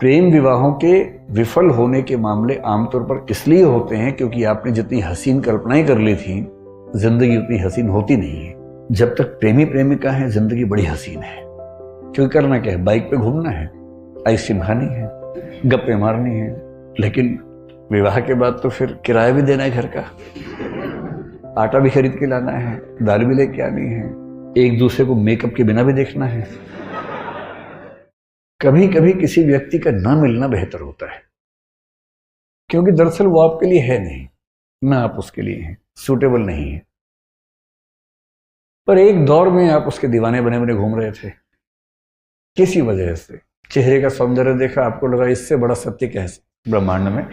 प्रेम विवाहों के विफल होने के मामले आमतौर पर इसलिए होते हैं क्योंकि आपने जितनी हसीन कल्पनाएं कर ली थी, जिंदगी उतनी हसीन होती नहीं है। जब तक प्रेमी प्रेमिका है, जिंदगी बड़ी हसीन है। क्योंकि करना क्या है, बाइक पे घूमना है, आइसक्रीम खानी है, गप्पे मारनी है। लेकिन विवाह के बाद तो फिर किराया भी देना है घर का, आटा भी खरीद के लाना है, दाल भी लेके आनी है, एक दूसरे को मेकअप के बिना भी देखना है। कभी कभी किसी व्यक्ति का ना मिलना बेहतर होता है, क्योंकि दरअसल वो आपके लिए है नहीं, ना आप उसके लिए हैं, सूटेबल नहीं है। पर एक दौर में आप उसके दीवाने बने बने घूम रहे थे। किसी वजह से चेहरे का सौंदर्य देखा, आपको लगा इससे बड़ा सत्य क्या है ब्रह्मांड में,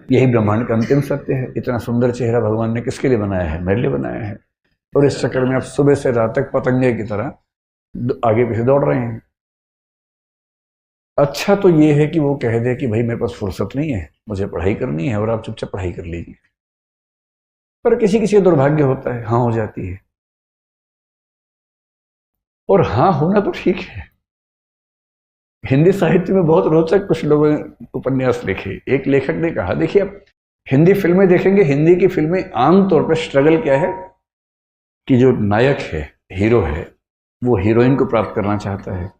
यही ब्रह्मांड का अंतिम सत्य है। इतना सुंदर चेहरा भगवान ने किसके लिए बनाया है? मेरे लिए बनाया है। और इस चक्कर में आप सुबह से रात तक पतंगे की तरह आगे पीछे दौड़ रहे हैं। अच्छा तो ये है कि वो कह दे कि भाई मेरे पास फुर्सत नहीं है, मुझे पढ़ाई करनी है, और आप चुपचाप पढ़ाई कर लीजिए। पर किसी किसी का दुर्भाग्य होता है, हाँ हो जाती है। और हाँ होना तो ठीक है। हिंदी साहित्य में बहुत रोचक कुछ लोगों ने उपन्यास लिखे। एक लेखक ने कहा, देखिए आप हिंदी फिल्में देखेंगे, हिंदी की फिल्में आमतौर पर स्ट्रगल क्या है कि जो नायक है, हीरो है, वो हीरोइन को प्राप्त करना चाहता है,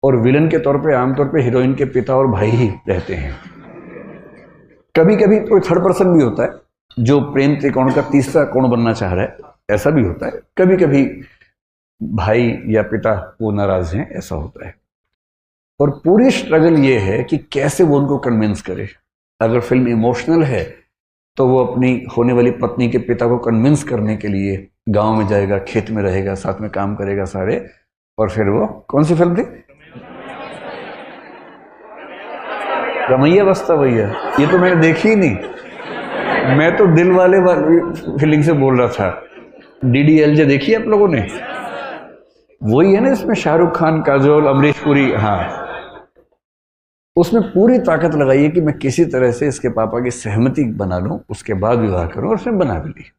और विलन के तौर पे आमतौर पे हीरोइन के पिता और भाई ही रहते हैं। कभी कभी कोई थर्ड पर्सन भी होता है जो प्रेम त्रिकोण का तीसरा कोण बनना चाह रहा है, ऐसा भी होता है। कभी कभी भाई या पिता वो नाराज हैं, ऐसा होता है। और पूरी स्ट्रगल ये है कि कैसे वो उनको कन्विंस करे। अगर फिल्म इमोशनल है तो वो अपनी होने वाली पत्नी के पिता को कन्विंस करने के लिए गांव में जाएगा, खेत में रहेगा, साथ में काम करेगा सारे। और फिर वो कौन सी फिल्म थी? रमैया बस्ता भैया। ये तो मैंने देखी ही नहीं, मैं तो दिल वाले फीलिंग से बोल रहा था। DDLJ देखी है आप लोगों ने? वही है ना, इसमें शाहरुख खान, काजोल, अमरीश पुरी। हाँ, उसमें पूरी ताकत लगाई है कि मैं किसी तरह से इसके पापा की सहमति बना लूं, उसके बाद विवाह करूं, और उसने बना भी ली।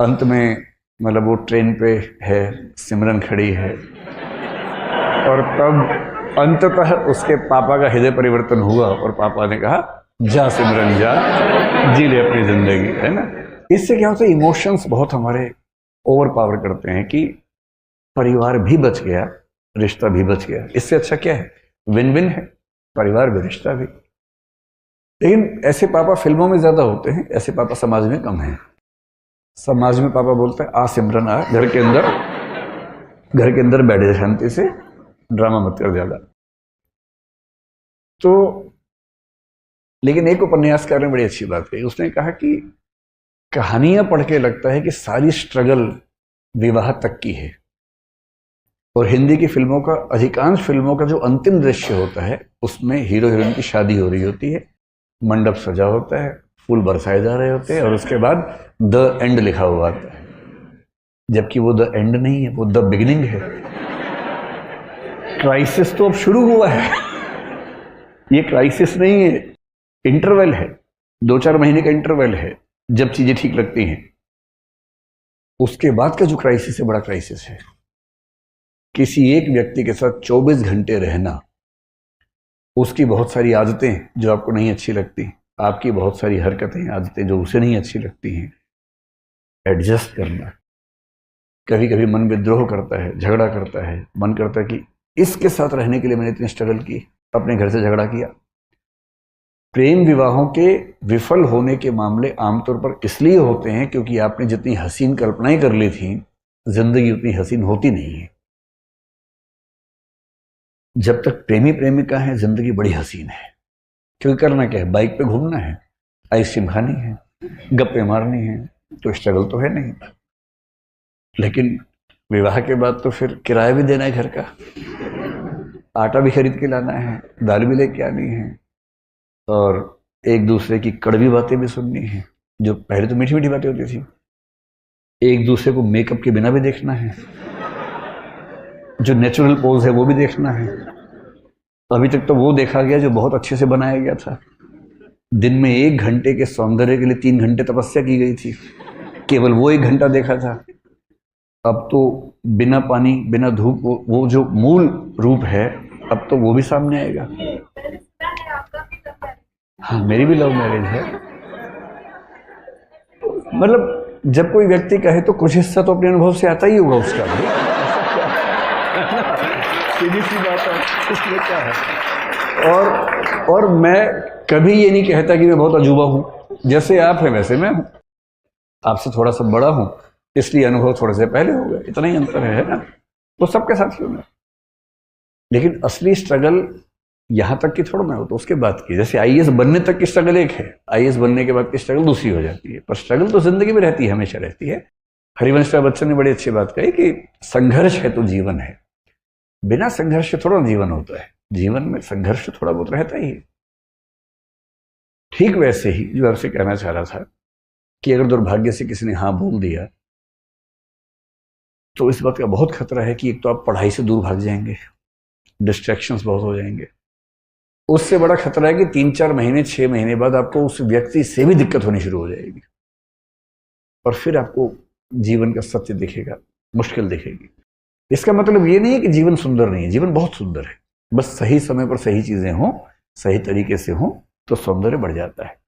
अंत में मतलब वो ट्रेन पे है, सिमरन खड़ी है, और तब अंततः उसके पापा का हृदय परिवर्तन हुआ और पापा ने कहा, जा सिमरन जा, जी ले अपनी जिंदगी, है ना। इससे क्या होता है, इमोशंस बहुत हमारे ओवर पावर करते हैं कि परिवार भी बच गया, रिश्ता भी बच गया। इससे अच्छा क्या है? विन विन है, परिवार भी, रिश्ता भी। लेकिन ऐसे पापा फिल्मों में ज्यादा होते हैं, ऐसे पापा समाज में कम हैं। समाज में पापा बोलते हैं, आ सिमरन आ, घर के अंदर बैठ जा शांति से, ड्रामा मत कर ज्यादा। तो लेकिन एक उपन्यासकार ने बड़ी अच्छी बात कही। उसने कहा कि कहानियां पढ़ के लगता है कि सारी स्ट्रगल विवाह तक की है, और हिंदी की फिल्मों का, अधिकांश फिल्मों का जो अंतिम दृश्य होता है उसमें हीरो हीरोइन की शादी हो रही होती है, मंडप सजा होता है, फूल बरसाए जा रहे होते हैं, और उसके बाद द एंड लिखा हुआ आता है। जबकि वो द एंड नहीं है, वो द बिगिनिंग है। क्राइसिस तो अब शुरू हुआ है। ये क्राइसिस नहीं है, इंटरवल है, 2-4 महीने का इंटरवल है जब चीजें ठीक लगती हैं। उसके बाद का जो क्राइसिस है, बड़ा क्राइसिस है। किसी एक व्यक्ति के साथ 24 घंटे रहना, उसकी बहुत सारी आदतें जो आपको नहीं अच्छी लगती, आपकी बहुत सारी हरकतें, आदतें जो उसे नहीं अच्छी लगती हैं, एडजस्ट करना। कभी कभी मन विद्रोह करता है, झगड़ा करता है, मन करता है कि इसके साथ रहने के लिए मैंने इतनी स्ट्रगल की, अपने घर से झगड़ा किया। प्रेम विवाहों के विफल होने के मामले आमतौर पर इसलिए होते हैं क्योंकि आपने जितनी हसीन कल्पनाएं कर ली थी, जिंदगी उतनी हसीन होती नहीं है। जब तक प्रेमी प्रेमिका है, जिंदगी बड़ी हसीन है। क्योंकि करना क्या है, बाइक पे घूमना है, आइसक्रीम खानी है, गप्पे मारनी है, तो स्ट्रगल तो है नहीं। लेकिन विवाह के बाद तो फिर किराया भी देना है घर का, आटा भी खरीद के लाना है, दाल भी लेके आनी है, और एक दूसरे की कड़वी बातें भी सुननी है। जो पहले तो मीठी मीठी बातें होती थी। एक दूसरे को मेकअप के बिना भी देखना है, जो नेचुरल पोज है वो भी देखना है। अभी तक तो वो देखा गया जो बहुत अच्छे से बनाया गया था। दिन में 1 घंटे के सौंदर्य के लिए 3 घंटे तपस्या की गई थी, केवल वो 1 घंटा देखा था। अब तो बिना पानी, बिना धूप, वो जो मूल रूप है, अब तो वो भी सामने आएगा। हाँ, मेरी भी लव मैरिज है। मतलब जब कोई व्यक्ति कहे तो कुछ हिस्सा तो अपने अनुभव से आता ही होगा उसका भी। सीधी सी बात है, इसमें क्या है। और मैं कभी ये नहीं कहता कि मैं बहुत अजूबा हूँ। जैसे आप हैं वैसे मैं हूँ, आपसे थोड़ा सा बड़ा हूँ इसलिए अनुभव थोड़े से पहले हो गए, इतना ही अंतर है ना। तो सबके साथ ही होना। लेकिन असली स्ट्रगल यहाँ तक की थोड़ा ना हो, तो उसके बाद की, जैसे आईएएस बनने तक की स्ट्रगल एक है, आईएएस बनने के बाद की स्ट्रगल दूसरी हो जाती है। पर स्ट्रगल तो जिंदगी में रहती है, हमेशा रहती है। हरिवंश राय बच्चन ने बड़ी अच्छी बात कही कि संघर्ष है तो जीवन है। बिना संघर्ष के थोड़ा जीवन होता है, जीवन में संघर्ष थोड़ा बहुत रहता ही है। ठीक वैसे ही जो आपसे कहना चाह रहा था कि अगर दुर्भाग्य से किसी ने हाँ बोल दिया तो इस बात का बहुत खतरा है कि एक तो आप पढ़ाई से दूर भाग जाएंगे, डिस्ट्रैक्शंस बहुत हो जाएंगे। उससे बड़ा खतरा है कि 3-4 महीने 6 महीने बाद आपको उस व्यक्ति से भी दिक्कत होनी शुरू हो जाएगी और फिर आपको जीवन का सत्य दिखेगा, मुश्किल दिखेगी। इसका मतलब ये नहीं है कि जीवन सुंदर नहीं है, जीवन बहुत सुंदर है। बस सही समय पर सही चीजें हों, सही तरीके से हों तो सौंदर्य बढ़ जाता है।